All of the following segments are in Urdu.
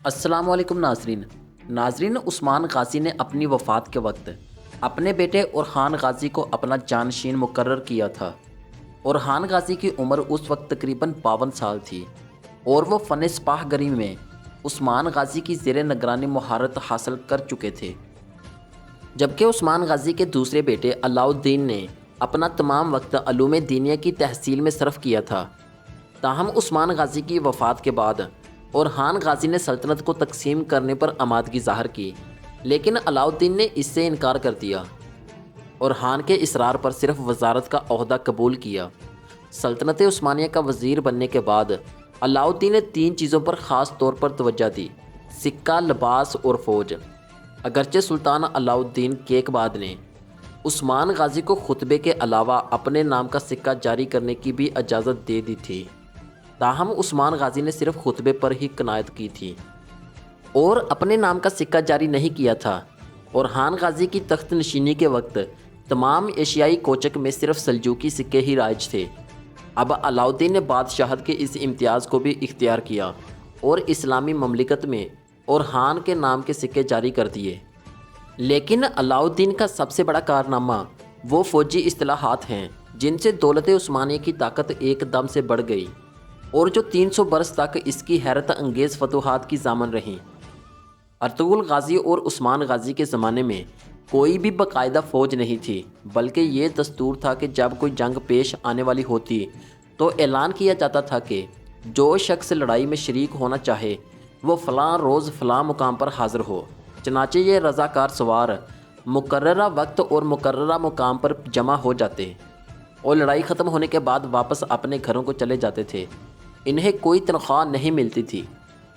السلام علیکم ناظرین عثمان غازی نے اپنی وفات کے وقت اپنے بیٹے اورحان غازی کو اپنا جانشین مقرر کیا تھا۔ اورحان غازی کی عمر اس وقت تقریباً 52 سال تھی اور وہ فن سپاہ گری میں عثمان غازی کی زیر نگرانی مہارت حاصل کر چکے تھے، جبکہ عثمان غازی کے دوسرے بیٹے علاء الدین نے اپنا تمام وقت علوم دینیہ کی تحصیل میں صرف کیا تھا۔ تاہم عثمان غازی کی وفات کے بعد اورحان غازی نے سلطنت کو تقسیم کرنے پر آمادگی ظاہر کی، لیکن علاء الدین نے اس سے انکار کر دیا۔ اورحان کے اصرار پر صرف وزارت کا عہدہ قبول کیا۔ سلطنت عثمانیہ کا وزیر بننے کے بعد علاء الدین نے 3 چیزوں پر خاص طور پر توجہ دی: سکہ، لباس اور فوج۔ اگرچہ سلطان علاء الدین کیقباد نے عثمان غازی کو خطبے کے علاوہ اپنے نام کا سکہ جاری کرنے کی بھی اجازت دے دی تھی، تاہم عثمان غازی نے صرف خطبے پر ہی قناعت کی تھی اور اپنے نام کا سکہ جاری نہیں کیا تھا۔ اورحان غازی کی تخت نشینی کے وقت تمام ایشیائی کوچک میں صرف سلجوقی سکے ہی رائج تھے۔ اب علاء الدین نے بادشاہت کے اس امتیاز کو بھی اختیار کیا اور اسلامی مملکت میں اورحان کے نام کے سکے جاری کر دیے۔ لیکن علاء الدین کا سب سے بڑا کارنامہ وہ فوجی اصطلاحات ہیں جن سے دولت عثمانیہ کی طاقت ایک دم سے بڑھ گئی اور جو 300 برس تک اس کی حیرت انگیز فتوحات کی ضامن رہیں۔ ارطغرل غازی اور عثمان غازی کے زمانے میں کوئی بھی باقاعدہ فوج نہیں تھی، بلکہ یہ دستور تھا کہ جب کوئی جنگ پیش آنے والی ہوتی تو اعلان کیا جاتا تھا کہ جو شخص لڑائی میں شریک ہونا چاہے وہ فلاں روز فلاں مقام پر حاضر ہو۔ چنانچہ یہ رضاکار سوار مقررہ وقت اور مقررہ مقام پر جمع ہو جاتے اور لڑائی ختم ہونے کے بعد واپس اپنے گھروں کو چلے جاتے تھے۔ انہیں کوئی تنخواہ نہیں ملتی تھی،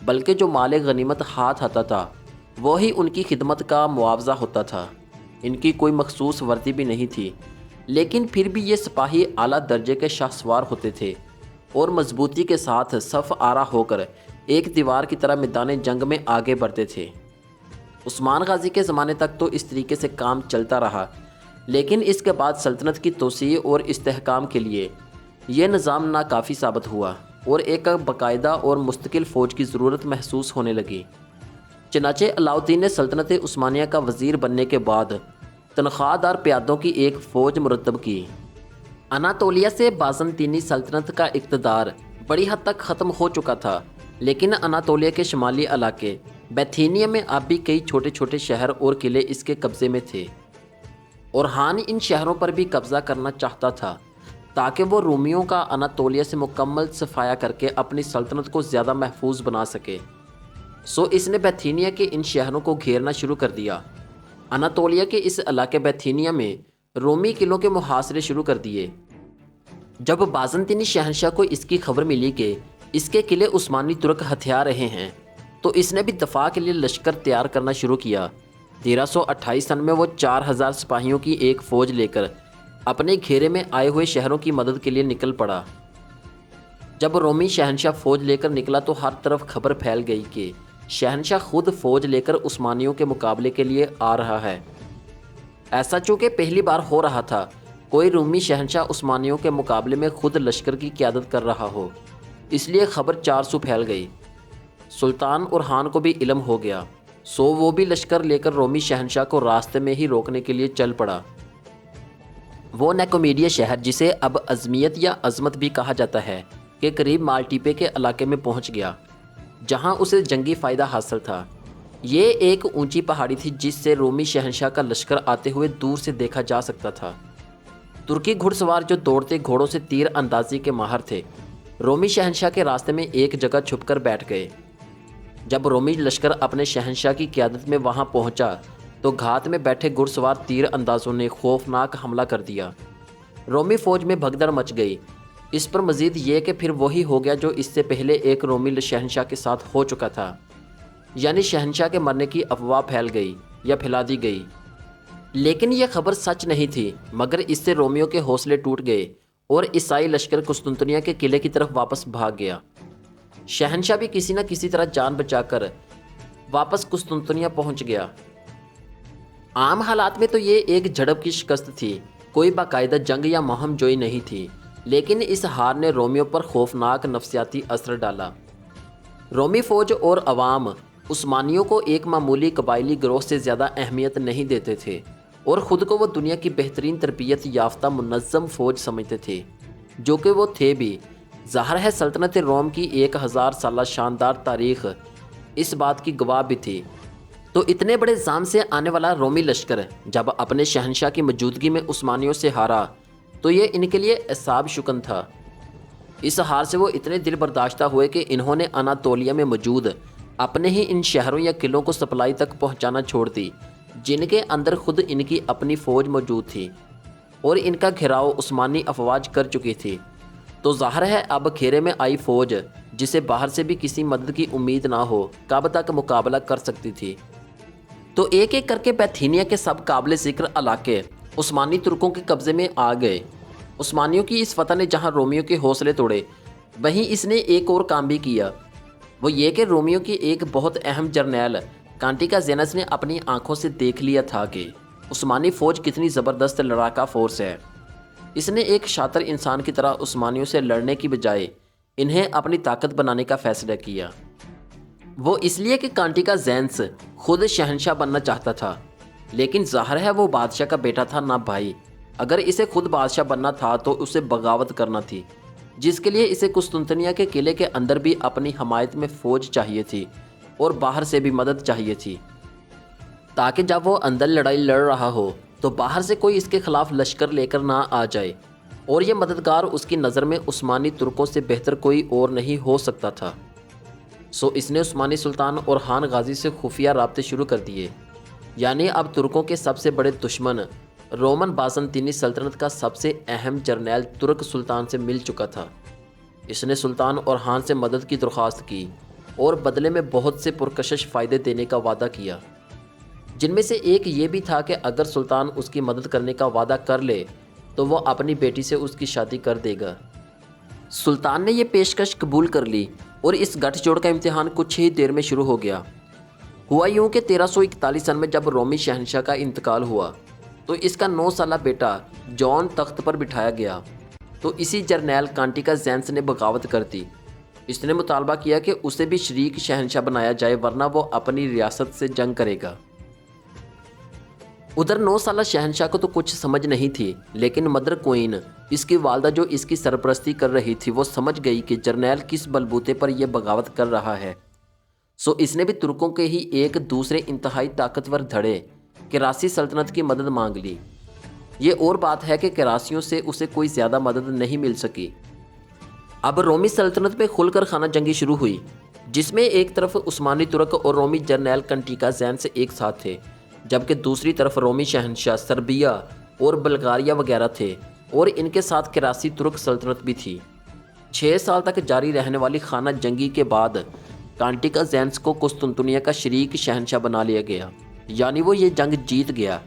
بلکہ جو مال غنیمت ہاتھ آتا تھا وہی ان کی خدمت کا معاوضہ ہوتا تھا۔ ان کی کوئی مخصوص وردی بھی نہیں تھی، لیکن پھر بھی یہ سپاہی اعلیٰ درجے کے شاہ سوار ہوتے تھے اور مضبوطی کے ساتھ صف آرا ہو کر ایک دیوار کی طرح میدان جنگ میں آگے بڑھتے تھے۔ عثمان غازی کے زمانے تک تو اس طریقے سے کام چلتا رہا، لیکن اس کے بعد سلطنت کی توسیع اور استحکام کے لیے یہ نظام ناکافی ثابت ہوا اور ایک باقاعدہ اور مستقل فوج کی ضرورت محسوس ہونے لگی۔ چنانچہ علاء الدین نے سلطنت عثمانیہ کا وزیر بننے کے بعد تنخواہ دار پیادوں کی ایک فوج مرتب کی۔ اناطولیہ سے بازنطینی سلطنت کا اقتدار بڑی حد تک ختم ہو چکا تھا، لیکن اناطولیہ کے شمالی علاقے بیتھینیا میں اب بھی کئی چھوٹے چھوٹے شہر اور قلعے اس کے قبضے میں تھے۔ اورحان ان شہروں پر بھی قبضہ کرنا چاہتا تھا تاکہ وہ رومیوں کا اناطولیہ سے مکمل صفایا کر کے اپنی سلطنت کو زیادہ محفوظ بنا سکے۔ اس نے بیتھینیا کے ان شہروں کو گھیرنا شروع کر دیا۔ اناطولیہ کے اس علاقے بیتھینیا میں رومی قلعوں کے محاصرے شروع کر دیے۔ جب بازنطینی شہنشاہ کو اس کی خبر ملی کہ اس کے قلعے عثمانی ترک ہتھیا رہے ہیں تو اس نے بھی دفاع کے لیے لشکر تیار کرنا شروع کیا۔ 1328 سن میں وہ 4000 سپاہیوں کی ایک فوج لے کر اپنے گھیرے میں آئے ہوئے شہروں کی مدد کے لیے نکل پڑا۔ جب رومی شہنشاہ فوج لے کر نکلا تو ہر طرف خبر پھیل گئی کہ شہنشاہ خود فوج لے کر عثمانیوں کے مقابلے کے لیے آ رہا ہے۔ ایسا چونکہ پہلی بار ہو رہا تھا کوئی رومی شہنشاہ عثمانیوں کے مقابلے میں خود لشکر کی قیادت کر رہا ہو، اس لیے خبر 400 پھیل گئی۔ سلطان اورحان کو بھی علم ہو گیا، وہ بھی لشکر لے کر رومی شہنشاہ کو راستے میں ہی روکنے کے لیے چل پڑا۔ وہ نیکومیڈیا شہر، جسے اب عظمیت یا عظمت بھی کہا جاتا ہے، کے قریب مالٹیپے کے علاقے میں پہنچ گیا، جہاں اسے جنگی فائدہ حاصل تھا۔ یہ ایک اونچی پہاڑی تھی جس سے رومی شہنشاہ کا لشکر آتے ہوئے دور سے دیکھا جا سکتا تھا۔ ترکی گھڑ سوار جو دوڑتے گھوڑوں سے تیر اندازی کے ماہر تھے، رومی شہنشاہ کے راستے میں ایک جگہ چھپ کر بیٹھ گئے۔ جب رومی لشکر اپنے شہنشاہ کی قیادت میں وہاں پہنچا تو گھات میں بیٹھے گھڑ سوار تیر اندازوں نے خوفناک حملہ کر دیا۔ رومی فوج میں بھگدڑ مچ گئی۔ اس پر مزید یہ کہ پھر وہی ہو گیا جو اس سے پہلے ایک رومی شہنشاہ کے ساتھ ہو چکا تھا، یعنی شہنشاہ کے مرنے کی افواہ پھیل گئی یا پھیلا دی گئی، لیکن یہ خبر سچ نہیں تھی، مگر اس سے رومیوں کے حوصلے ٹوٹ گئے اور عیسائی لشکر قسطنطنیہ کے قلعے کی طرف واپس بھاگ گیا۔ شہنشاہ بھی کسی نہ کسی طرح جان بچا کر واپس قسطنطنیہ پہنچ گیا۔ عام حالات میں تو یہ ایک جھڑپ کی شکست تھی، کوئی باقاعدہ جنگ یا مہم جوئی نہیں تھی، لیکن اس ہار نے رومیوں پر خوفناک نفسیاتی اثر ڈالا۔ رومی فوج اور عوام عثمانیوں کو ایک معمولی قبائلی گروہ سے زیادہ اہمیت نہیں دیتے تھے اور خود کو وہ دنیا کی بہترین تربیت یافتہ منظم فوج سمجھتے تھے، جو کہ وہ تھے بھی۔ ظاہر ہے سلطنت روم کی 1000 سالہ شاندار تاریخ اس بات کی گواہ بھی تھی۔ تو اتنے بڑے زام سے آنے والا رومی لشکر جب اپنے شہنشاہ کی موجودگی میں عثمانیوں سے ہارا تو یہ ان کے لیے اعصاب شکن تھا۔ اس ہار سے وہ اتنے دل برداشتہ ہوئے کہ انہوں نے اناطولیہ میں موجود اپنے ہی ان شہروں یا قلعوں کو سپلائی تک پہنچانا چھوڑ دی، جن کے اندر خود ان کی اپنی فوج موجود تھی اور ان کا گھیراؤ عثمانی افواج کر چکی تھی۔ تو ظاہر ہے اب گھیرے میں آئی فوج، جسے باہر سے بھی کسی مدد کی امید نہ ہو، کب تک مقابلہ کر سکتی تھی۔ تو ایک ایک کر کے بیتھینیا کے سب قابل ذکر علاقے عثمانی ترکوں کے قبضے میں آ گئے۔ عثمانیوں کی اس فتح نے جہاں رومیوں کے حوصلے توڑے، وہیں اس نے ایک اور کام بھی کیا، وہ یہ کہ رومیوں کی ایک بہت اہم جرنیل کانٹیکا زینس نے اپنی آنکھوں سے دیکھ لیا تھا کہ عثمانی فوج کتنی زبردست لڑاکا فورس ہے۔ اس نے ایک شاطر انسان کی طرح عثمانیوں سے لڑنے کی بجائے انہیں اپنی طاقت بنانے کا فیصلہ کیا۔ وہ اس لیے کہ کانٹیکا زینس خود شہنشاہ بننا چاہتا تھا، لیکن ظاہر ہے وہ بادشاہ کا بیٹا تھا نہ بھائی۔ اگر اسے خود بادشاہ بننا تھا تو اسے بغاوت کرنا تھی، جس کے لیے اسے قسطنطنیہ کے قلعے کے اندر بھی اپنی حمایت میں فوج چاہیے تھی اور باہر سے بھی مدد چاہیے تھی، تاکہ جب وہ اندر لڑائی لڑ رہا ہو تو باہر سے کوئی اس کے خلاف لشکر لے کر نہ آ جائے، اور یہ مددگار اس کی نظر میں عثمانی ترکوں سے بہتر کوئی اور نہیں ہو سکتا تھا۔ سو اس نے عثمانی سلطان اور خان غازی سے خفیہ رابطے شروع کر دیے، یعنی اب ترکوں کے سب سے بڑے دشمن رومن بازنطینی سلطنت کا سب سے اہم جرنیل ترک سلطان سے مل چکا تھا۔ اس نے سلطان اور خان سے مدد کی درخواست کی اور بدلے میں بہت سے پرکشش فائدے دینے کا وعدہ کیا، جن میں سے ایک یہ بھی تھا کہ اگر سلطان اس کی مدد کرنے کا وعدہ کر لے تو وہ اپنی بیٹی سے اس کی شادی کر دے گا۔ سلطان نے یہ پیشکش قبول کر لی اور اس گٹھ جوڑ کا امتحان کچھ ہی دیر میں شروع ہو گیا۔ ہوا یوں کہ 1341 سن میں جب رومی شہنشاہ کا انتقال ہوا تو اس کا 9 سالہ بیٹا جان تخت پر بٹھایا گیا، تو اسی جرنیل کانٹیکا زینس نے بغاوت کر دی۔ اس نے مطالبہ کیا کہ اسے بھی شریک شہنشاہ بنایا جائے، ورنہ وہ اپنی ریاست سے جنگ کرے گا۔ ادھر 9 سالہ شہنشاہ کو تو کچھ سمجھ نہیں تھی، لیکن مدر کوئین اس کی والدہ جو اس کی سرپرستی کر رہی تھی وہ سمجھ گئی کہ جرنیل کس بلبوتے پر یہ بغاوت کر رہا ہے۔ سو اس نے بھی ترکوں کے ہی ایک دوسرے انتہائی طاقتور دھڑے کراسی سلطنت کی مدد مانگ لی۔ یہ اور بات ہے کہ کراسیوں سے اسے کوئی زیادہ مدد نہیں مل سکی۔ اب رومی سلطنت پہ کھل کر خانہ جنگی شروع ہوئی، جس میں ایک طرف عثمانی ترک اور رومی جرنیل کنٹیکا زینس ایک ساتھ تھے، جبکہ دوسری طرف رومی شہنشاہ سربیا اور بلغاریہ وغیرہ تھے، اور ان کے ساتھ کراسی ترک سلطنت بھی تھی۔ 6 سال تک جاری رہنے والی خانہ جنگی کے بعد کانٹیکا زینس کو قسطنطنیہ کا شریک شہنشاہ بنا لیا گیا، یعنی وہ یہ جنگ جیت گیا۔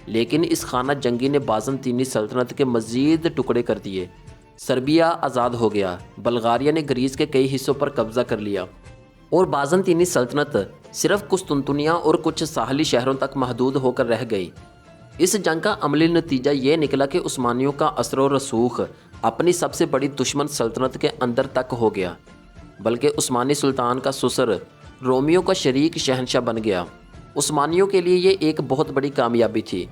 لیکن اس خانہ جنگی نے بازنطینی سلطنت کے مزید ٹکڑے کر دیے۔ سربیا آزاد ہو گیا، بلغاریہ نے گریس کے کئی حصوں پر قبضہ کر لیا، اور بازنطینی سلطنت صرف قسطنطنیہ اور کچھ ساحلی شہروں تک محدود ہو کر رہ گئی۔ اس جنگ کا عملی نتیجہ یہ نکلا کہ عثمانیوں کا اثر و رسوخ اپنی سب سے بڑی دشمن سلطنت کے اندر تک ہو گیا، بلکہ عثمانی سلطان کا سسر رومیوں کا شریک شہنشاہ بن گیا۔ عثمانیوں کے لیے یہ ایک بہت بڑی کامیابی تھی،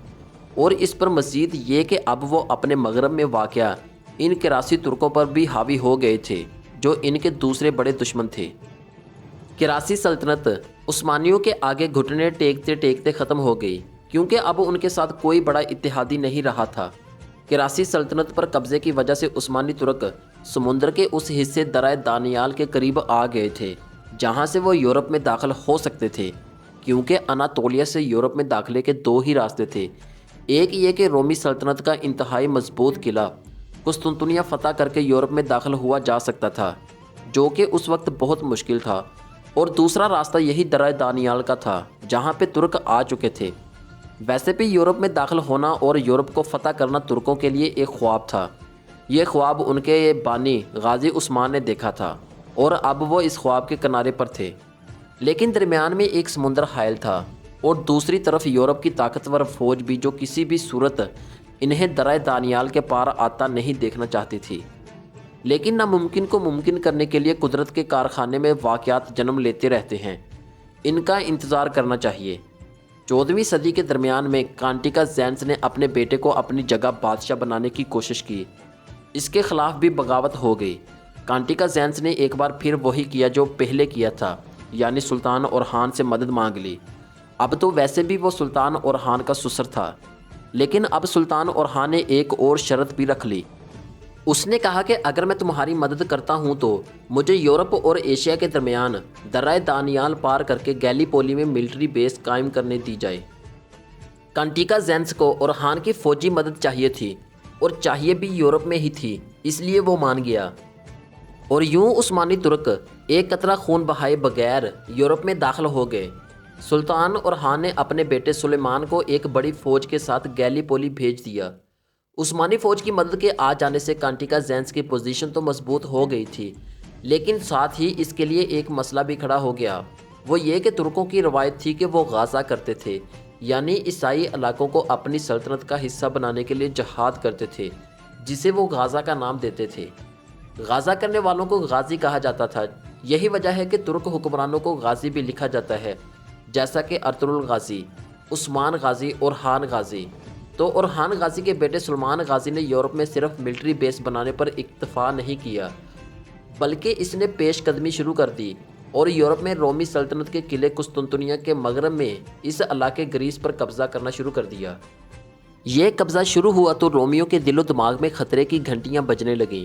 اور اس پر مزید یہ کہ اب وہ اپنے مغرب میں واقع ان کراسی ترکوں پر بھی حاوی ہو گئے تھے جو ان کے دوسرے بڑے دشمن تھے۔ کراسی سلطنت عثمانیوں کے آگے گھٹنے ٹیکتے ٹیکتے ختم ہو گئی، کیونکہ اب ان کے ساتھ کوئی بڑا اتحادی نہیں رہا تھا۔ کراسی سلطنت پر قبضے کی وجہ سے عثمانی ترک سمندر کے اس حصے درائے دانیال کے قریب آ گئے تھے جہاں سے وہ یورپ میں داخل ہو سکتے تھے، کیونکہ اناطولیہ سے یورپ میں داخلے کے 2 ہی راستے تھے۔ ایک یہ کہ رومی سلطنت کا انتہائی مضبوط قلعہ قسطنطنیہ فتح کر کے یورپ میں داخل ہوا جا سکتا تھا، جو کہ اس وقت بہت مشکل تھا، اور دوسرا راستہ یہی درائے دانیال کا تھا جہاں پہ ترک آ چکے تھے۔ ویسے بھی یورپ میں داخل ہونا اور یورپ کو فتح کرنا ترکوں کے لیے ایک خواب تھا۔ یہ خواب ان کے بانی غازی عثمان نے دیکھا تھا، اور اب وہ اس خواب کے کنارے پر تھے، لیکن درمیان میں ایک سمندر حائل تھا، اور دوسری طرف یورپ کی طاقتور فوج بھی جو کسی بھی صورت انہیں درائے دانیال کے پار آتا نہیں دیکھنا چاہتی تھی۔ لیکن ناممکن کو ممکن کرنے کے لیے قدرت کے کارخانے میں واقعات جنم لیتے رہتے ہیں۔ ان کا انتظار کرنا چاہیے۔ 14ویں صدی کے درمیان میں کانٹیکا زینس نے اپنے بیٹے کو اپنی جگہ بادشاہ بنانے کی کوشش کی۔ اس کے خلاف بھی بغاوت ہو گئی۔ کانٹیکا زینس نے ایک بار پھر وہی کیا جو پہلے کیا تھا، یعنی سلطان اورحان سے مدد مانگ لی۔ اب تو ویسے بھی وہ سلطان اورحان کا سسر تھا، لیکن اب سلطان اورحان نے ایک اور شرط بھی رکھ لی۔ اس نے کہا کہ اگر میں تمہاری مدد کرتا ہوں تو مجھے یورپ اور ایشیا کے درمیان درہ دانیال پار کر کے گیلی پولی میں ملٹری بیس قائم کرنے دی جائے۔ کانٹیکا زینس کو اورحان کی فوجی مدد چاہیے تھی، اور چاہیے بھی یورپ میں ہی تھی، اس لیے وہ مان گیا۔ اور یوں عثمانی ترک ایک قطرہ خون بہائے بغیر یورپ میں داخل ہو گئے۔ سلطان اورحان نے اپنے بیٹے سلیمان کو ایک بڑی فوج کے ساتھ گیلی پولی بھیج دیا۔ عثمانی فوج کی مدد کے آ جانے سے کانٹیکا زینس کی پوزیشن تو مضبوط ہو گئی تھی، لیکن ساتھ ہی اس کے لیے ایک مسئلہ بھی کھڑا ہو گیا۔ وہ یہ کہ ترکوں کی روایت تھی کہ وہ غزا کرتے تھے، یعنی عیسائی علاقوں کو اپنی سلطنت کا حصہ بنانے کے لیے جہاد کرتے تھے، جسے وہ غزا کا نام دیتے تھے۔ غزا کرنے والوں کو غازی کہا جاتا تھا۔ یہی وجہ ہے کہ ترک حکمرانوں کو غازی بھی لکھا جاتا ہے، جیسا کہ ارطغرل غازی، عثمان غازی اور اورحان غازی۔ تو اورحان غازی کے بیٹے سلمان غازی نے یورپ میں صرف ملٹری بیس بنانے پر اکتفا نہیں کیا، بلکہ اس نے پیش قدمی شروع کر دی اور یورپ میں رومی سلطنت کے قلعے قسطنطنیہ کے مغرب میں اس علاقے گریس پر قبضہ کرنا شروع کر دیا۔ یہ قبضہ شروع ہوا تو رومیوں کے دل و دماغ میں خطرے کی گھنٹیاں بجنے لگیں،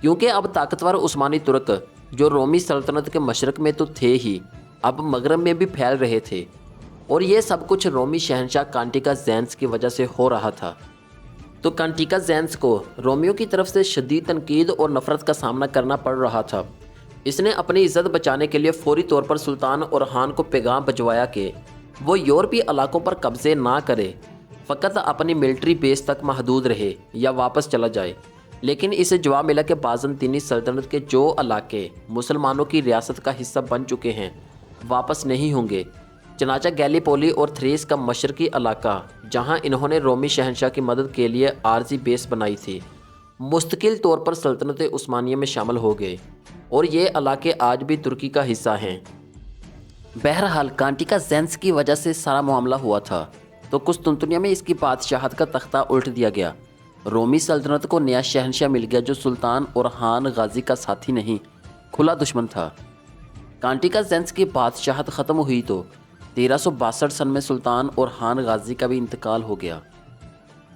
کیونکہ اب طاقتور عثمانی ترک جو رومی سلطنت کے مشرق میں تو تھے ہی، اب مغرب میں بھی پھیل رہے تھے، اور یہ سب کچھ رومی شہنشاہ کانٹیکا زینس کی وجہ سے ہو رہا تھا۔ تو کانٹیکا زینس کو رومیوں کی طرف سے شدید تنقید اور نفرت کا سامنا کرنا پڑ رہا تھا۔ اس نے اپنی عزت بچانے کے لیے فوری طور پر سلطان اورحان کو پیغام بھجوایا کہ وہ یورپی علاقوں پر قبضے نہ کرے، فقط اپنی ملٹری بیس تک محدود رہے یا واپس چلا جائے۔ لیکن اسے جواب ملا کہ بازنطینی سلطنت کے جو علاقے مسلمانوں کی ریاست کا حصہ بن چکے ہیں واپس نہیں ہوں گے۔ چنانچہ گیلی پولی اور تھریس کا مشرقی علاقہ، جہاں انہوں نے رومی شہنشاہ کی مدد کے لیے عارضی بیس بنائی تھی، مستقل طور پر سلطنت عثمانیہ میں شامل ہو گئے، اور یہ علاقے آج بھی ترکی کا حصہ ہیں۔ بہرحال کانٹیکا زینس کی وجہ سے سارا معاملہ ہوا تھا، تو قسطنطنیہ میں اس کی بادشاہت کا تختہ الٹ دیا گیا۔ رومی سلطنت کو نیا شہنشاہ مل گیا جو سلطان اورحان غازی کا ساتھی نہیں، کھلا دشمن تھا۔ کانٹیکا زینس کی بادشاہت ختم ہوئی تو 1362 سن میں سلطان اورحان غازی کا بھی انتقال ہو گیا،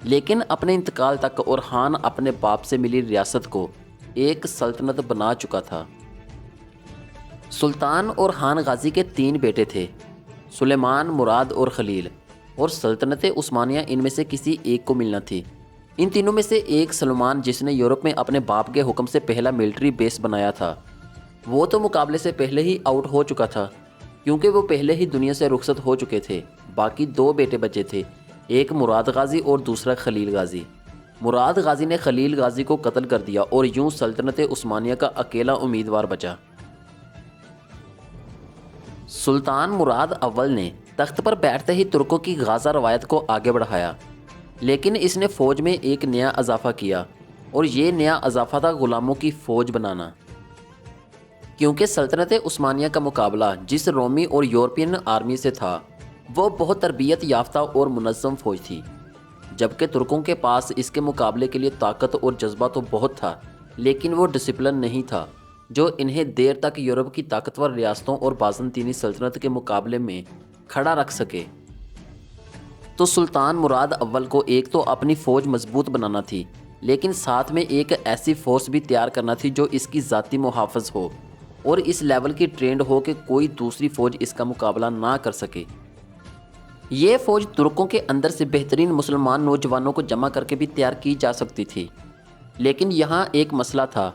لیکن اپنے انتقال تک اورحان اپنے باپ سے ملی ریاست کو ایک سلطنت بنا چکا تھا۔ سلطان اورحان غازی کے 3 بیٹے تھے، سلیمان، مراد اور خلیل، اور سلطنت عثمانیہ ان میں سے کسی ایک کو ملنا تھی۔ ان تینوں میں سے ایک سلمان، جس نے یورپ میں اپنے باپ کے حکم سے پہلا ملٹری بیس بنایا تھا، وہ تو مقابلے سے پہلے ہی آؤٹ ہو چکا تھا، کیونکہ وہ پہلے ہی دنیا سے رخصت ہو چکے تھے۔ باقی 2 بیٹے بچے تھے، ایک مراد غازی اور دوسرا خلیل غازی۔ مراد غازی نے خلیل غازی کو قتل کر دیا اور یوں سلطنت عثمانیہ کا اکیلا امیدوار بچا۔ سلطان مراد اول نے تخت پر بیٹھتے ہی ترکوں کی غازہ روایت کو آگے بڑھایا، لیکن اس نے فوج میں ایک نیا اضافہ کیا، اور یہ نیا اضافہ تھا غلاموں کی فوج بنانا۔ کیونکہ سلطنت عثمانیہ کا مقابلہ جس رومی اور یورپین آرمی سے تھا، وہ بہت تربیت یافتہ اور منظم فوج تھی، جبکہ ترکوں کے پاس اس کے مقابلے کے لیے طاقت اور جذبہ تو بہت تھا، لیکن وہ ڈسپلن نہیں تھا جو انہیں دیر تک یورپ کی طاقتور ریاستوں اور بازنطینی سلطنت کے مقابلے میں کھڑا رکھ سکے۔ تو سلطان مراد اول کو ایک تو اپنی فوج مضبوط بنانا تھی، لیکن ساتھ میں ایک ایسی فورس بھی تیار کرنا تھی جو اس کی ذاتی محافظ ہو اور اس لیول کی ٹرینڈ ہو کہ کوئی دوسری فوج اس کا مقابلہ نہ کر سکے۔ یہ فوج ترکوں کے اندر سے بہترین مسلمان نوجوانوں کو جمع کر کے بھی تیار کی جا سکتی تھی، لیکن یہاں ایک مسئلہ تھا،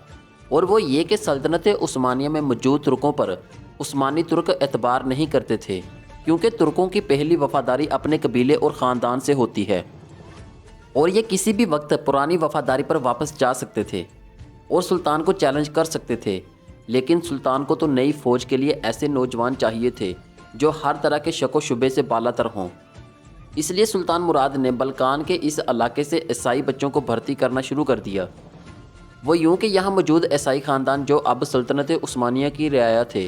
اور وہ یہ کہ سلطنت عثمانیہ میں موجود ترکوں پر عثمانی ترک اعتبار نہیں کرتے تھے، کیونکہ ترکوں کی پہلی وفاداری اپنے قبیلے اور خاندان سے ہوتی ہے، اور یہ کسی بھی وقت پرانی وفاداری پر واپس جا سکتے تھے اور سلطان کو چیلنج کر سکتے تھے۔ لیکن سلطان کو تو نئی فوج کے لیے ایسے نوجوان چاہیے تھے جو ہر طرح کے شک و شبے سے بالا تر ہوں۔ اس لیے سلطان مراد نے بلقان کے اس علاقے سے عیسائی بچوں کو بھرتی کرنا شروع کر دیا۔ وہ یوں کہ یہاں موجود عیسائی خاندان جو اب سلطنت عثمانیہ کی رعایا تھے،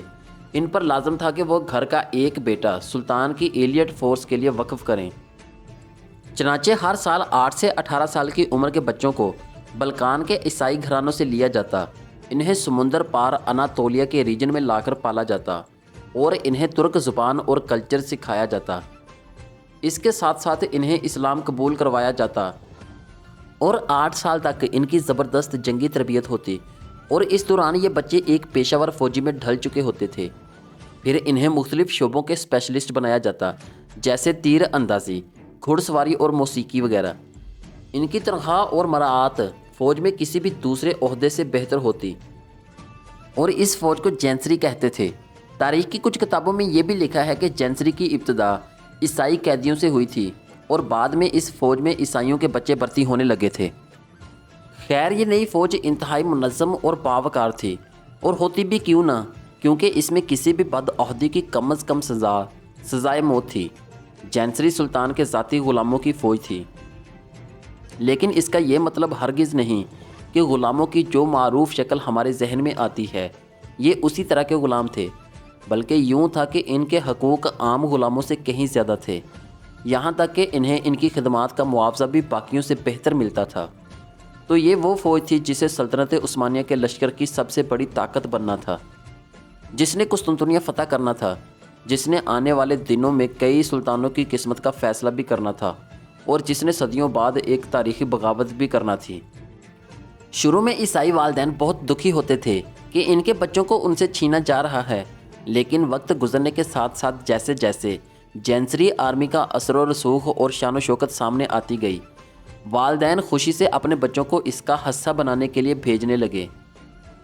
ان پر لازم تھا کہ وہ گھر کا ایک بیٹا سلطان کی ایلیٹ فورس کے لیے وقف کریں۔ چنانچہ ہر سال 8 سے 18 سال کی عمر کے بچوں کو بلقان کے عیسائی گھرانوں سے لیا جاتا، انہیں سمندر پار اناتولیا کے ریجن میں لا کر پالا جاتا اور انہیں ترک زبان اور کلچر سکھایا جاتا۔ اس کے ساتھ ساتھ انہیں اسلام قبول کروایا جاتا اور 8 سال تک ان کی زبردست جنگی تربیت ہوتی، اور اس دوران یہ بچے ایک پیشہ ور فوجی میں ڈھل چکے ہوتے تھے۔ پھر انہیں مختلف شعبوں کے اسپیشلسٹ بنایا جاتا، جیسے تیر اندازی، گھڑ سواری اور موسیقی وغیرہ۔ ان کی تنخواہ اور مراعات فوج میں کسی بھی دوسرے عہدے سے بہتر ہوتی، اور اس فوج کو جینسری کہتے تھے۔ تاریخ کی کچھ کتابوں میں یہ بھی لکھا ہے کہ جینسری کی ابتدا عیسائی قیدیوں سے ہوئی تھی اور بعد میں اس فوج میں عیسائیوں کے بچے بھرتی ہونے لگے تھے۔ خیر، یہ نئی فوج انتہائی منظم اور باوقار تھی، اور ہوتی بھی کیوں نہ، کیونکہ اس میں کسی بھی بد عہدی کی کم از کم سزائے موت تھی۔ جینسری سلطان کے ذاتی غلاموں کی فوج تھی، لیکن اس کا یہ مطلب ہرگز نہیں کہ غلاموں کی جو معروف شکل ہمارے ذہن میں آتی ہے یہ اسی طرح کے غلام تھے، بلکہ یوں تھا کہ ان کے حقوق عام غلاموں سے کہیں زیادہ تھے، یہاں تک کہ انہیں ان کی خدمات کا معاوضہ بھی باقیوں سے بہتر ملتا تھا۔ تو یہ وہ فوج تھی جسے سلطنت عثمانیہ کے لشکر کی سب سے بڑی طاقت بننا تھا، جس نے قسطنطنیہ فتح کرنا تھا، جس نے آنے والے دنوں میں کئی سلطانوں کی قسمت کا فیصلہ بھی کرنا تھا، اور جس نے صدیوں بعد ایک تاریخی بغاوت بھی کرنا تھی۔ شروع میں عیسائی والدین بہت دکھی ہوتے تھے کہ ان کے بچوں کو ان سے چھینا جا رہا ہے، لیکن وقت گزرنے کے ساتھ ساتھ جیسے جیسے جینسری آرمی کا اثر و رسوخ اور شان و شوکت سامنے آتی گئی، والدین خوشی سے اپنے بچوں کو اس کا حصہ بنانے کے لیے بھیجنے لگے،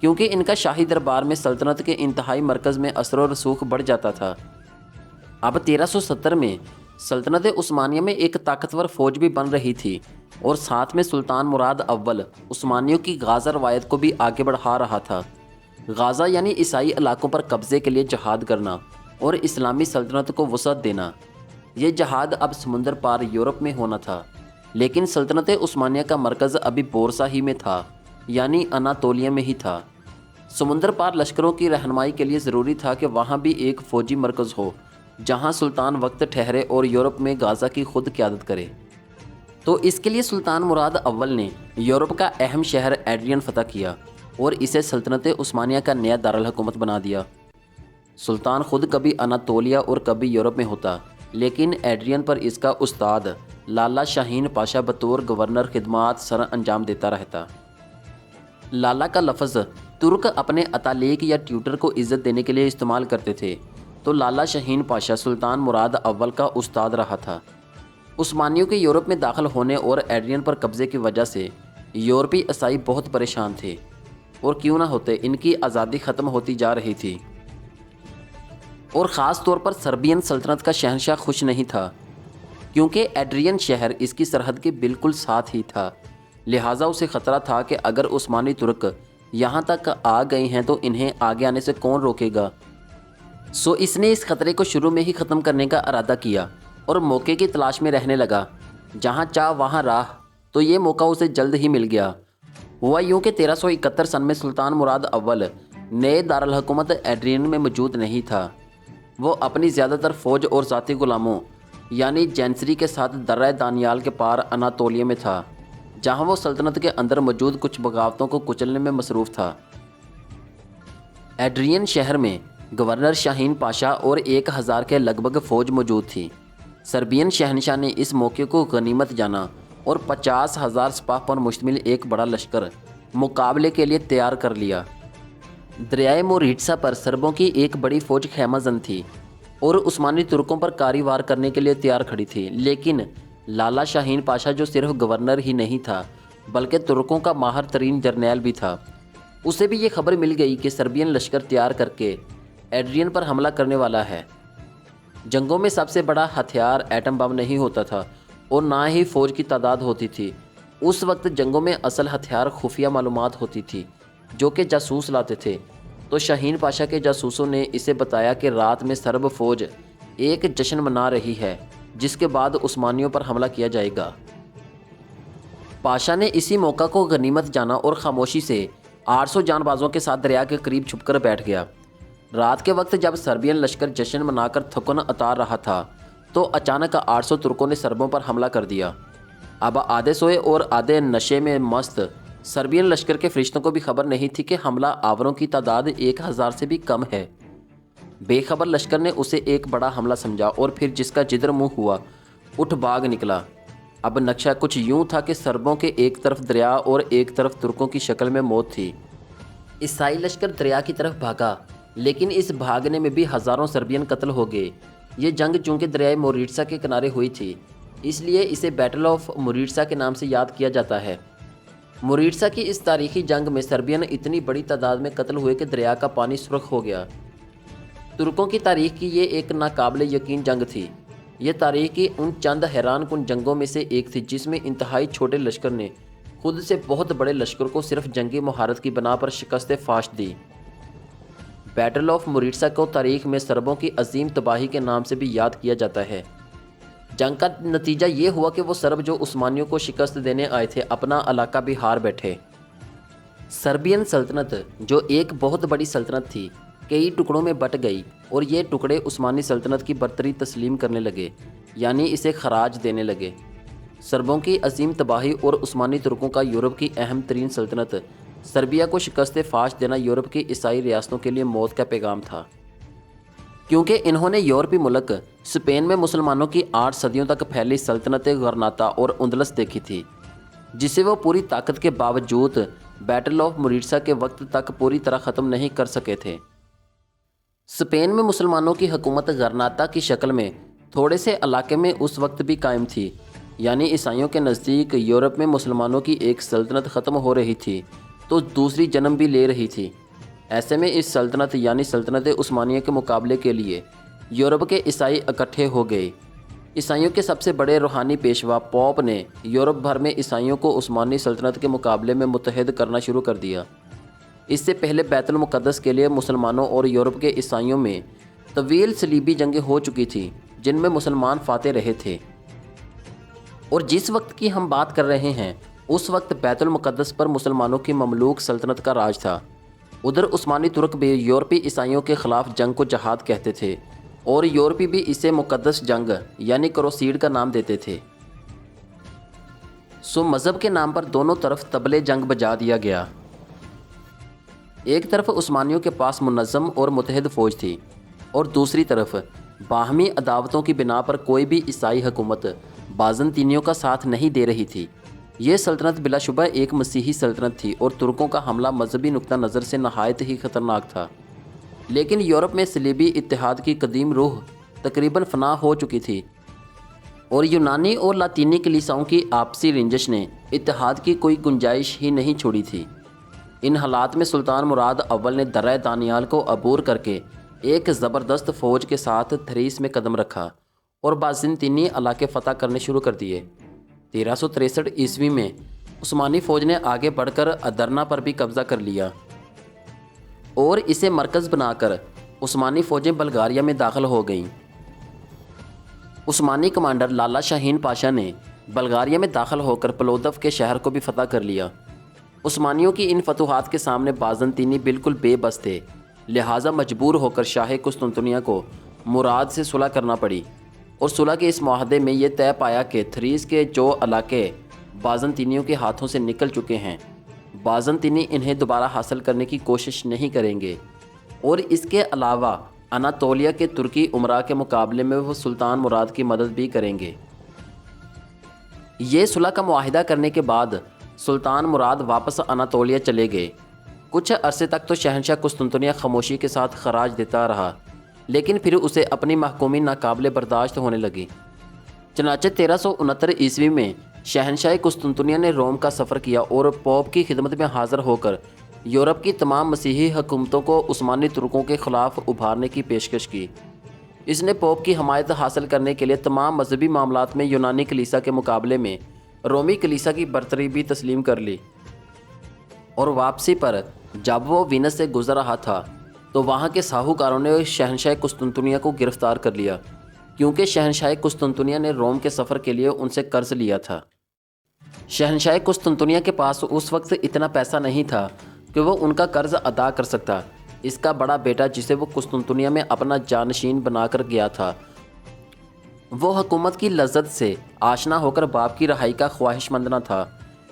کیونکہ ان کا شاہی دربار میں سلطنت کے انتہائی مرکز میں اثر و رسوخ بڑھ جاتا تھا۔ اب 1370 میں سلطنت عثمانیہ میں ایک طاقتور فوج بھی بن رہی تھی، اور ساتھ میں سلطان مراد اول عثمانیوں کی غازہ روایت کو بھی آگے بڑھا رہا تھا۔ غازہ یعنی عیسائی علاقوں پر قبضے کے لیے جہاد کرنا اور اسلامی سلطنت کو وسعت دینا۔ یہ جہاد اب سمندر پار یورپ میں ہونا تھا، لیکن سلطنت عثمانیہ کا مرکز ابھی بورسا ہی میں تھا، یعنی اناتولیا میں ہی تھا۔ سمندر پار لشکروں کی رہنمائی کے لیے ضروری تھا کہ وہاں بھی ایک فوجی مرکز ہو جہاں سلطان وقت ٹھہرے اور یورپ میں غازہ کی خود قیادت کرے۔ تو اس کے لیے سلطان مراد اول نے یورپ کا اہم شہر ایڈرین فتح کیا اور اسے سلطنت عثمانیہ کا نیا دارالحکومت بنا دیا۔ سلطان خود کبھی اناتولیا اور کبھی یورپ میں ہوتا، لیکن ایڈرین پر اس کا استاد لالا شاہین پاشا بطور گورنر خدمات سر انجام دیتا رہتا۔ لالا کا لفظ ترک اپنے اتالیق یا ٹیوٹر کو عزت دینے کے لیے استعمال کرتے تھے، تو لالا شاہین پاشا سلطان مراد اول کا استاد رہا تھا۔ عثمانیوں کے یورپ میں داخل ہونے اور ایڈرین پر قبضے کی وجہ سے یورپی عیسائی بہت پریشان تھے، اور کیوں نہ ہوتے، ان کی آزادی ختم ہوتی جا رہی تھی، اور خاص طور پر سربین سلطنت کا شہنشاہ خوش نہیں تھا، کیونکہ ایڈرین شہر اس کی سرحد کے بالکل ساتھ ہی تھا، لہٰذا اسے خطرہ تھا کہ اگر عثمانی ترک یہاں تک آ گئے ہیں تو انہیں آگے آنے سے کون روکے گا۔ سو اس نے اس خطرے کو شروع میں ہی ختم کرنے کا ارادہ کیا اور موقع کی تلاش میں رہنے لگا، جہاں چاہ وہاں راہ۔ تو یہ موقع اسے جلد ہی مل گیا۔ ہوا یوں کہ 1371 سن میں سلطان مراد اول نئے دارالحکومت ایڈرین میں موجود نہیں تھا۔ وہ اپنی زیادہ تر فوج اور ذاتی غلاموں یعنی جینسری کے ساتھ درہ دانیال کے پار اناتولیا میں تھا، جہاں وہ سلطنت کے اندر موجود کچھ بغاوتوں کو کچلنے میں مصروف تھا۔ ایڈرین شہر میں گورنر شاہین پاشا اور 1000 کے لگ بھگ فوج موجود تھی۔ سربین شہنشاہ نے اس موقع کو غنیمت جانا اور 50,000 سپاہ پر مشتمل ایک بڑا لشکر مقابلے کے لیے تیار کر لیا۔ دریائے موریٹسا پر سربوں کی ایک بڑی فوج خیمہ زن تھی اور عثمانی ترکوں پر کاری وار کرنے کے لیے تیار کھڑی تھی، لیکن لالا شاہین پاشا جو صرف گورنر ہی نہیں تھا بلکہ ترکوں کا ماہر ترین جرنیل بھی تھا، اسے بھی یہ خبر مل گئی کہ سربین لشکر تیار کر کے ایڈرین پر حملہ کرنے والا ہے۔ جنگوں میں سب سے بڑا ہتھیار ایٹم بم نہیں ہوتا تھا اور نہ ہی فوج کی تعداد ہوتی تھی۔ اس وقت جنگوں میں اصل ہتھیار خفیہ معلومات ہوتی تھی جو کہ جاسوس لاتے تھے۔ تو شاہین پاشا کے جاسوسوں نے اسے بتایا کہ رات میں سرب فوج ایک جشن منا رہی ہے جس کے بعد عثمانیوں پر حملہ کیا جائے گا۔ پاشا نے اسی موقع کو غنیمت جانا اور خاموشی سے 800 جان بازوں کے ساتھ دریا کے قریب چھپ کر بیٹھ گیا۔ رات کے وقت جب سربین لشکر جشن منا کر تھکن اتار رہا تھا تو اچانک 800 ترکوں نے سربوں پر حملہ کر دیا۔ اب آدھے سوئے اور آدھے نشے میں مست سربین لشکر کے فرشتوں کو بھی خبر نہیں تھی کہ حملہ آوروں کی تعداد 1000 سے بھی کم ہے۔ بے خبر لشکر نے اسے ایک بڑا حملہ سمجھا اور پھر جس کا جدھر منہ ہوا اٹھ بھاگ نکلا۔ اب نقشہ کچھ یوں تھا کہ سربوں کے ایک طرف دریا اور ایک طرف ترکوں کی شکل میں موت تھی۔ عیسائی لشکر دریا کی طرف بھاگا، لیکن اس بھاگنے میں بھی ہزاروں سربین قتل ہو گئے۔ یہ جنگ چونکہ دریائے موریٹسا کے کنارے ہوئی تھی، اس لیے اسے بیٹل آف موریٹسا کے نام سے یاد کیا جاتا ہے۔ موریٹسا کی اس تاریخی جنگ میں سربین اتنی بڑی تعداد میں قتل ہوئے کہ دریا کا پانی سرخ ہو گیا۔ ترکوں کی تاریخ کی یہ ایک ناقابل یقین جنگ تھی۔ یہ تاریخ کی ان چند حیران کن جنگوں میں سے ایک تھی جس میں انتہائی چھوٹے لشکر نے خود سے بہت بڑے لشکر کو صرف جنگی مہارت کی بنا پر شکست فاش دی۔ بیٹل آف موریٹسا کو تاریخ میں سربوں کی عظیم تباہی کے نام سے بھی یاد کیا جاتا ہے۔ جنگ کا نتیجہ یہ ہوا کہ وہ سرب جو عثمانیوں کو شکست دینے آئے تھے اپنا علاقہ بھی ہار بیٹھے۔ سربین سلطنت جو ایک بہت بڑی سلطنت تھی کئی ٹکڑوں میں بٹ گئی اور یہ ٹکڑے عثمانی سلطنت کی برتری تسلیم کرنے لگے، یعنی اسے خراج دینے لگے۔ سربوں کی عظیم تباہی اور عثمانی ترکوں کا یورپ کی اہم ترین سلطنت سربیا کو شکست فاش دینا یورپ کی عیسائی ریاستوں کے لیے موت کا پیغام تھا، کیونکہ انہوں نے یورپی ملک اسپین میں مسلمانوں کی 8 صدیوں تک پھیلی سلطنت غرناطہ اور اندلس دیکھی تھی، جسے وہ پوری طاقت کے باوجود بیٹل آف موریٹسا کے وقت تک پوری طرح ختم نہیں کر سکے تھے۔ اسپین میں مسلمانوں کی حکومت غرناطہ کی شکل میں تھوڑے سے علاقے میں اس وقت بھی قائم تھی، یعنی عیسائیوں کے نزدیک یورپ میں مسلمانوں کی ایک سلطنت ختم ہو رہی تھی تو دوسری جنم بھی لے رہی تھی۔ ایسے میں اس سلطنت یعنی سلطنت عثمانیہ کے مقابلے کے لیے یورپ کے عیسائی اکٹھے ہو گئے۔ عیسائیوں کے سب سے بڑے روحانی پیشوا پوپ نے یورپ بھر میں عیسائیوں کو عثمانی سلطنت کے مقابلے میں متحد کرنا شروع کر دیا۔ اس سے پہلے بیت المقدس کے لیے مسلمانوں اور یورپ کے عیسائیوں میں طویل صلیبی جنگیں ہو چکی تھیں جن میں مسلمان فاتح رہے تھے، اور جس وقت کی ہم بات کر رہے ہیں اس وقت بیت المقدس پر مسلمانوں کی مملوک سلطنت کا راج تھا۔ ادھر عثمانی ترک بھی یورپی عیسائیوں کے خلاف جنگ کو جہاد کہتے تھے اور یورپی بھی اسے مقدس جنگ یعنی کروسیڈ کا نام دیتے تھے۔ سو مذہب کے نام پر دونوں طرف طبلے جنگ بجا دیا گیا۔ ایک طرف عثمانیوں کے پاس منظم اور متحد فوج تھی اور دوسری طرف باہمی عداوتوں کی بنا پر کوئی بھی عیسائی حکومت بازنطینیوں کا ساتھ نہیں دے رہی تھی۔ یہ سلطنت بلا شبہ ایک مسیحی سلطنت تھی اور ترکوں کا حملہ مذہبی نقطہ نظر سے نہایت ہی خطرناک تھا، لیکن یورپ میں صلیبی اتحاد کی قدیم روح تقریباً فنا ہو چکی تھی اور یونانی اور لاطینی کلیساؤں کی آپسی رنجش نے اتحاد کی کوئی گنجائش ہی نہیں چھوڑی تھی۔ ان حالات میں سلطان مراد اول نے درہ دانیال کو عبور کر کے ایک زبردست فوج کے ساتھ تھریس میں قدم رکھا اور بازنطینی علاقے فتح کرنے شروع کر دیے۔ 1363 عیسوی میں عثمانی فوج نے آگے بڑھ کر ادرنا پر بھی قبضہ کر لیا اور اسے مرکز بنا کر عثمانی فوجیں بلغاریہ میں داخل ہو گئیں۔ عثمانی کمانڈر لالا شاہین پاشا نے بلغاریہ میں داخل ہو کر پلودف کے شہر کو بھی فتح کر لیا۔ عثمانیوں کی ان فتوحات کے سامنے بازنطینی بالکل بے بس تھے، لہٰذا مجبور ہو کر شاہ قسطنطنیہ کو مراد سے صلح کرنا پڑی، اور صلح کے اس معاہدے میں یہ طے پایا کہ تھریس کے جو علاقے بازنطینیوں کے ہاتھوں سے نکل چکے ہیں بازنطینی انہیں دوبارہ حاصل کرنے کی کوشش نہیں کریں گے، اور اس کے علاوہ اناطولیہ کے ترکی امراء کے مقابلے میں وہ سلطان مراد کی مدد بھی کریں گے۔ یہ صلح کا معاہدہ کرنے کے بعد سلطان مراد واپس اناطولیہ چلے گئے۔ کچھ عرصے تک تو شہنشاہ قسطنطنیہ خاموشی کے ساتھ خراج دیتا رہا، لیکن پھر اسے اپنی محکومی ناقابل برداشت ہونے لگی۔ چنانچہ 1369 عیسوی میں شہنشاہ قسطنطنیہ نے روم کا سفر کیا اور پوپ کی خدمت میں حاضر ہو کر یورپ کی تمام مسیحی حکومتوں کو عثمانی ترکوں کے خلاف ابھارنے کی پیشکش کی۔ اس نے پوپ کی حمایت حاصل کرنے کے لیے تمام مذہبی معاملات میں یونانی کلیسا کے مقابلے میں رومی کلیسا کی برتری بھی تسلیم کر لی، اور واپسی پر جب وہ وینس سے گزر رہا تھا تو وہاں کے ساہوکاروں نے شہنشاہ قسطنطنیہ کو گرفتار کر لیا، کیونکہ شہنشاہ قسطنطنیہ نے روم کے سفر کے لیے ان سے قرض لیا تھا۔ شہنشاہ قسطنطنیہ کے پاس اس وقت اتنا پیسہ نہیں تھا کہ وہ ان کا قرض ادا کر سکتا، اس کا بڑا بیٹا جسے وہ قسطنطنیہ میں اپنا جانشین بنا کر گیا تھا، وہ حکومت کی لذت سے آشنا ہو کر باپ کی رہائی کا خواہش مند نہ تھا،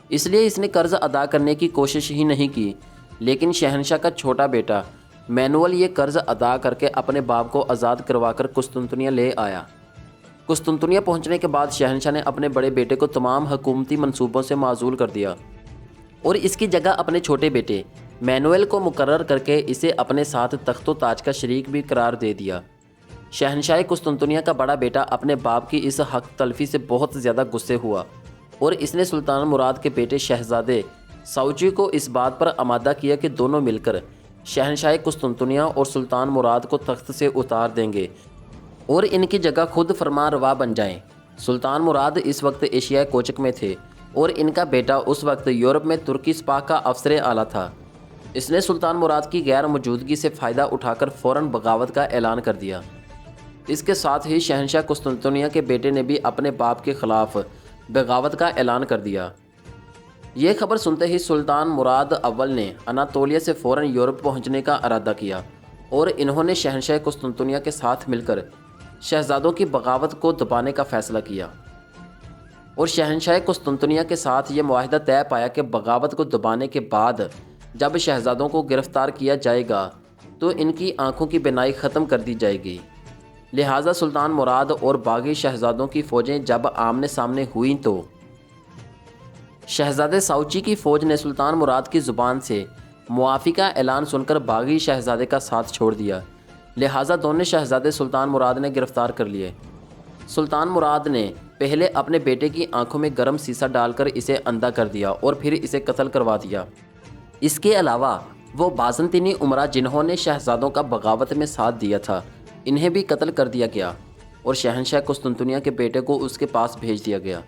اس لیے اس نے قرض ادا کرنے کی کوشش ہی نہیں کی۔ لیکن شہنشاہ کا چھوٹا بیٹا مینوئل یہ قرض ادا کر کے اپنے باپ کو آزاد کروا کر قسطنطنیہ لے آیا۔ قسطنطنیہ پہنچنے کے بعد شہنشاہ نے اپنے بڑے بیٹے کو تمام حکومتی منصوبوں سے معزول کر دیا اور اس کی جگہ اپنے چھوٹے بیٹے مینوئل کو مقرر کر کے اسے اپنے ساتھ تخت و تاج کا شریک بھی قرار دے دیا۔ شہنشاہ قسطنطنیہ کا بڑا بیٹا اپنے باپ کی اس حق تلفی سے بہت زیادہ غصے ہوا اور اس نے سلطان مراد کے بیٹے شہزادے ساؤچی کو اس بات پر آمادہ کیا کہ دونوں مل کر شہنشاہ قسطنطنیہ اور سلطان مراد کو تخت سے اتار دیں گے اور ان کی جگہ خود فرما روا بن جائیں۔ سلطان مراد اس وقت ایشیائے کوچک میں تھے اور ان کا بیٹا اس وقت یورپ میں ترکی سپاہ کا افسر اعلیٰ تھا۔ اس نے سلطان مراد کی غیر موجودگی سے فائدہ اٹھا کر فوراً بغاوت کا اعلان کر دیا۔ اس کے ساتھ ہی شہنشاہ قسطنطنیہ کے بیٹے نے بھی اپنے باپ کے خلاف بغاوت کا اعلان کر دیا۔ یہ خبر سنتے ہی سلطان مراد اول نے اناطولیہ سے فوراً یورپ پہنچنے کا ارادہ کیا اور انہوں نے شہنشاہ قسطنطنیہ کے ساتھ مل کر شہزادوں کی بغاوت کو دبانے کا فیصلہ کیا اور شہنشاہ قسطنطنیہ کے ساتھ یہ معاہدہ طے پایا کہ بغاوت کو دبانے کے بعد جب شہزادوں کو گرفتار کیا جائے گا تو ان کی آنکھوں کی بینائی ختم کر دی جائے گی۔ لہٰذا سلطان مراد اور باغی شہزادوں کی فوجیں جب آمنے سامنے ہوئیں تو شہزادے ساؤچی کی فوج نے سلطان مراد کی زبان سے معافی کا اعلان سن کر باغی شہزادے کا ساتھ چھوڑ دیا، لہٰذا دونوں شہزادے سلطان مراد نے گرفتار کر لیے۔ سلطان مراد نے پہلے اپنے بیٹے کی آنکھوں میں گرم سیسا ڈال کر اسے اندھا کر دیا اور پھر اسے قتل کروا دیا۔ اس کے علاوہ وہ بازنطینی امراء جنہوں نے شہزادوں کا بغاوت میں ساتھ دیا تھا انہیں بھی قتل کر دیا گیا اور شہنشاہ قسطنطنیہ کے بیٹے کو اس کے پاس بھیج دیا گیا۔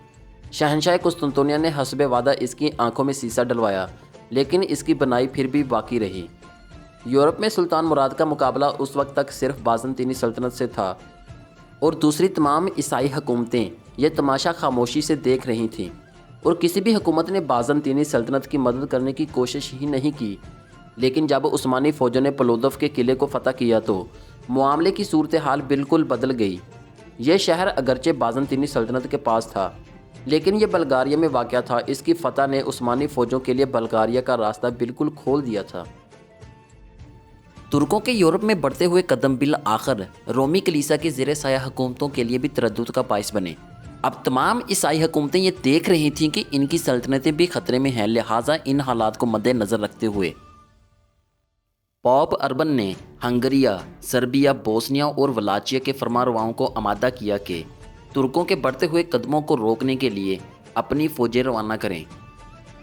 شہنشاہ قسطنطنیہ نے حسب وعدہ اس کی آنکھوں میں سیسا ڈلوایا لیکن اس کی بنائی پھر بھی باقی رہی۔ یورپ میں سلطان مراد کا مقابلہ اس وقت تک صرف بازنطینی سلطنت سے تھا اور دوسری تمام عیسائی حکومتیں یہ تماشا خاموشی سے دیکھ رہی تھیں اور کسی بھی حکومت نے بازنطینی سلطنت کی مدد کرنے کی کوشش ہی نہیں کی۔ لیکن جب عثمانی فوجوں نے پلودف کے قلعے کو فتح کیا تو معاملے کی صورتحال بالکل بدل گئی۔ یہ شہر اگرچہ بازنطینی سلطنت کے پاس تھا لیکن یہ بلغاریہ میں واقع تھا۔ اس کی فتح نے عثمانی فوجوں کے لیے بلغاریہ کا راستہ بالکل کھول دیا تھا۔ ترکوں کے یورپ میں بڑھتے ہوئے قدم بالآخر رومی کلیسا کی زیر سایہ حکومتوں کے لیے بھی تردد کا باعث بنے۔ اب تمام عیسائی حکومتیں یہ دیکھ رہی تھیں کہ ان کی سلطنتیں بھی خطرے میں ہیں، لہٰذا ان حالات کو مد نظر رکھتے ہوئے پوپ اربن نے ہنگریہ، سربیا، بوسنیا اور ولاچیا کے فرمانرواؤں کو آمادہ کیا کہ ترکوں کے بڑھتے ہوئے قدموں کو روکنے کے لیے اپنی فوجیں روانہ کریں۔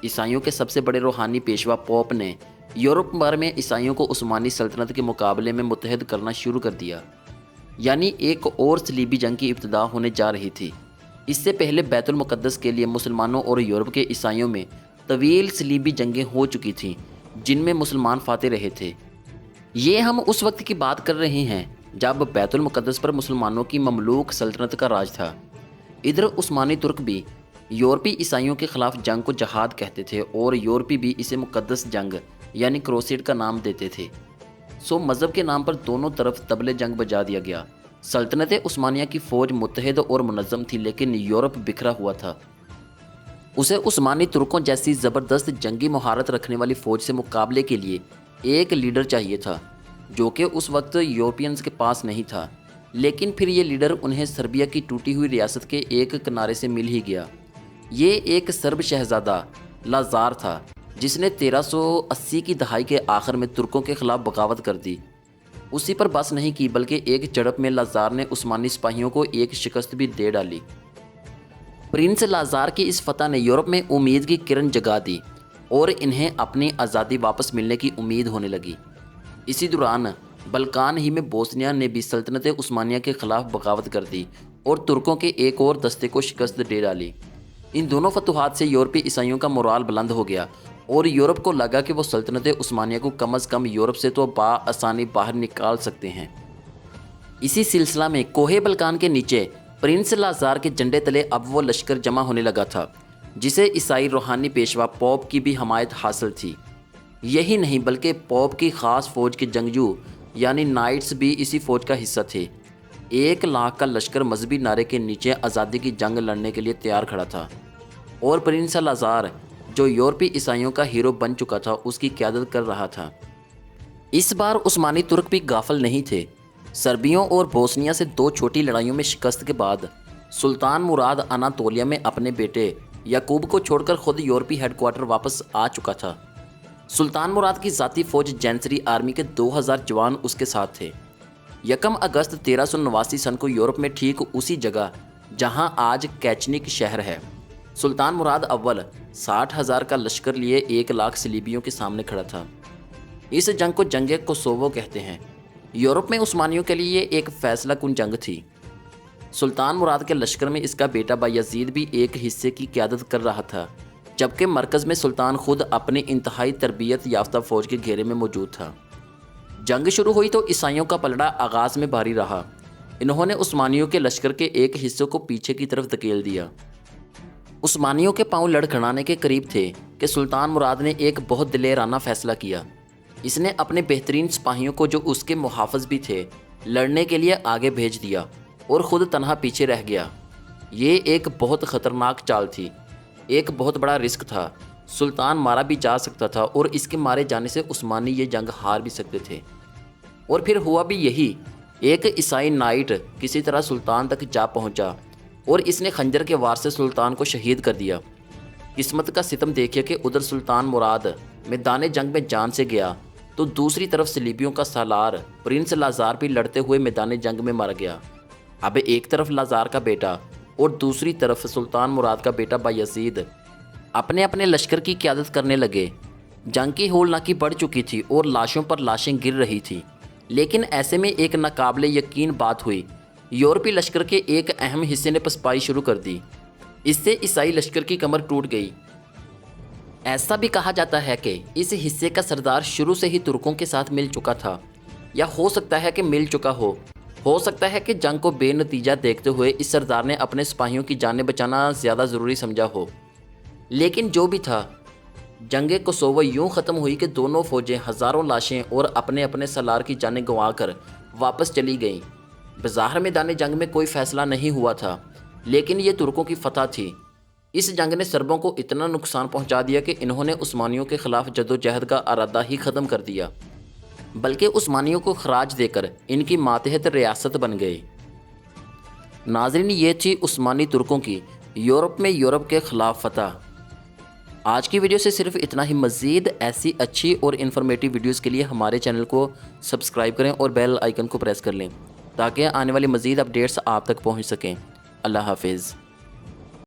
عیسائیوں کے سب سے بڑے روحانی پیشوا پوپ نے یورپ بھر میں عیسائیوں کو عثمانی سلطنت کے مقابلے میں متحد کرنا شروع کر دیا، یعنی ایک اور صلیبی جنگ کی ابتدا ہونے جا رہی تھی۔ اس سے پہلے بیت المقدس کے لیے مسلمانوں اور یورپ کے عیسائیوں میں طویل صلیبی جنگیں ہو چکی تھیں جن میں مسلمان فاتح رہے تھے۔ یہ ہم اس وقت کی بات کر رہے ہیں جب بیت المقدس پر مسلمانوں کی مملوک سلطنت کا راج تھا۔ ادھر عثمانی ترک بھی یورپی عیسائیوں کے خلاف جنگ کو جہاد کہتے تھے اور یورپی بھی اسے مقدس جنگ یعنی کروسیڈ کا نام دیتے تھے۔ سو مذہب کے نام پر دونوں طرف طبلِ جنگ بجا دیا گیا۔ سلطنت عثمانیہ کی فوج متحد اور منظم تھی لیکن یورپ بکھرا ہوا تھا۔ اسے عثمانی ترکوں جیسی زبردست جنگی مہارت رکھنے والی فوج سے مقابلے کے لیے ایک لیڈر چاہیے تھا جو کہ اس وقت یورپینز کے پاس نہیں تھا۔ لیکن پھر یہ لیڈر انہیں سربیا کی ٹوٹی ہوئی ریاست کے ایک کنارے سے مل ہی گیا۔ یہ ایک سرب شہزادہ لازار تھا جس نے 1380 کی دہائی کے آخر میں ترکوں کے خلاف بغاوت کر دی۔ اسی پر بس نہیں کی بلکہ ایک جھڑپ میں لازار نے عثمانی سپاہیوں کو ایک شکست بھی دے ڈالی۔ پرنس لازار کی اس فتح نے یورپ میں امید کی کرن جگا دی اور انہیں اپنی آزادی واپس ملنے کی امید ہونے لگی۔ اسی دوران بلکان ہی میں بوسنیا نے بھی سلطنت عثمانیہ کے خلاف بغاوت کر دی اور ترکوں کے ایک اور دستے کو شکست دے ڈالی۔ ان دونوں فتوحات سے یورپی عیسائیوں کا مورال بلند ہو گیا اور یورپ کو لگا کہ وہ سلطنت عثمانیہ کو کم از کم یورپ سے تو بآسانی باہر نکال سکتے ہیں۔ اسی سلسلہ میں کوہ بلکان کے نیچے پرنس لازار کے جھنڈے تلے اب وہ لشکر جمع ہونے لگا تھا جسے عیسائی روحانی پیشوا پوپ کی بھی حمایت حاصل تھی۔ یہی نہیں بلکہ پوپ کی خاص فوج کے جنگجو یعنی نائٹس بھی اسی فوج کا حصہ تھے۔ 1,00,000 کا لشکر مذہبی نعرے کے نیچے آزادی کی جنگ لڑنے کے لیے تیار کھڑا تھا، اور پرنس لازار جو یورپی عیسائیوں کا ہیرو بن چکا تھا اس کی قیادت کر رہا تھا۔ اس بار عثمانی ترک بھی غافل نہیں تھے۔ سربیوں اور بوسنیا سے 2 چھوٹی لڑائیوں میں شکست کے بعد سلطان مراد اناطولیہ میں اپنے بیٹے یعقوب کو چھوڑ کر خود یورپی ہیڈ کوارٹر واپس آ چکا تھا۔ سلطان مراد کی ذاتی فوج جینسری آرمی کے 2000 جوان اس کے ساتھ تھے۔ 1 اگست 1389 سن کو یورپ میں ٹھیک اسی جگہ جہاں آج کیچنک شہر ہے، سلطان مراد اول 60,000 کا لشکر لیے 1,00,000 صلیبیوں کے سامنے کھڑا تھا۔ اس جنگ کو جنگ کوسوو کہتے ہیں۔ یورپ میں عثمانیوں کے لیے یہ ایک فیصلہ کن جنگ تھی۔ سلطان مراد کے لشکر میں اس کا بیٹا بایزید بھی ایک حصے کی قیادت کر رہا تھا، جبکہ مرکز میں سلطان خود اپنی انتہائی تربیت یافتہ فوج کے گھیرے میں موجود تھا۔ جنگ شروع ہوئی تو عیسائیوں کا پلڑا آغاز میں بھاری رہا۔ انہوں نے عثمانیوں کے لشکر کے ایک حصے کو پیچھے کی طرف دھکیل دیا۔ عثمانیوں کے پاؤں لڑکھڑانے کے قریب تھے کہ سلطان مراد نے ایک بہت دلیرانہ فیصلہ کیا۔ اس نے اپنے بہترین سپاہیوں کو جو اس کے محافظ بھی تھے لڑنے کے لیے آگے بھیج دیا اور خود تنہا پیچھے رہ گیا۔ یہ ایک بہت خطرناک چال تھی، ایک بہت بڑا رسک تھا۔ سلطان مارا بھی جا سکتا تھا اور اس کے مارے جانے سے عثمانی یہ جنگ ہار بھی سکتے تھے۔ اور پھر ہوا بھی یہی، ایک عیسائی نائٹ کسی طرح سلطان تک جا پہنچا اور اس نے خنجر کے وار سے سلطان کو شہید کر دیا۔ قسمت کا ستم دیکھیے کہ ادھر سلطان مراد میدان جنگ میں جان سے گیا تو دوسری طرف صلیبیوں کا سالار پرنس لازار بھی لڑتے ہوئے میدان جنگ میں مر گیا۔ اب ایک طرف لازار کا بیٹا اور دوسری طرف سلطان مراد کا بیٹا بایزید اپنے اپنے لشکر کی قیادت کرنے لگے۔ جنگ کی ہولناکی بڑھ چکی تھی اور لاشوں پر لاشیں گر رہی تھی، لیکن ایسے میں ایک ناقابل یقین بات ہوئی۔ یورپی لشکر کے ایک اہم حصے نے پسپائی شروع کر دی۔ اس سے عیسائی لشکر کی کمر ٹوٹ گئی۔ ایسا بھی کہا جاتا ہے کہ اس حصے کا سردار شروع سے ہی ترکوں کے ساتھ مل چکا تھا، یا ہو سکتا ہے کہ مل چکا ہو سکتا ہے کہ جنگ کو بے نتیجہ دیکھتے ہوئے اس سردار نے اپنے سپاہیوں کی جانیں بچانا زیادہ ضروری سمجھا ہو۔ لیکن جو بھی تھا، جنگ کوسوو یوں ختم ہوئی کہ دونوں فوجیں ہزاروں لاشیں اور اپنے اپنے سالار کی جانیں گنوا کر واپس چلی گئیں۔ بظاہر میدان جنگ میں کوئی فیصلہ نہیں ہوا تھا، لیکن یہ ترکوں کی فتح تھی۔ اس جنگ نے سربوں کو اتنا نقصان پہنچا دیا کہ انہوں نے عثمانیوں کے خلاف جدوجہد کا ارادہ ہی ختم کر دیا، بلکہ عثمانیوں کو خراج دے کر ان کی ماتحت ریاست بن گئے۔ ناظرین، یہ تھی عثمانی ترکوں کی یورپ میں یورپ کے خلاف فتح۔ آج کی ویڈیو سے صرف اتنا ہی۔ مزید ایسی اچھی اور انفارمیٹیو ویڈیوز کے لیے ہمارے چینل کو سبسکرائب کریں اور بیل آئیکن کو پریس کر لیں تاکہ آنے والی مزید اپڈیٹس آپ تک پہنچ سکیں۔ اللہ حافظ۔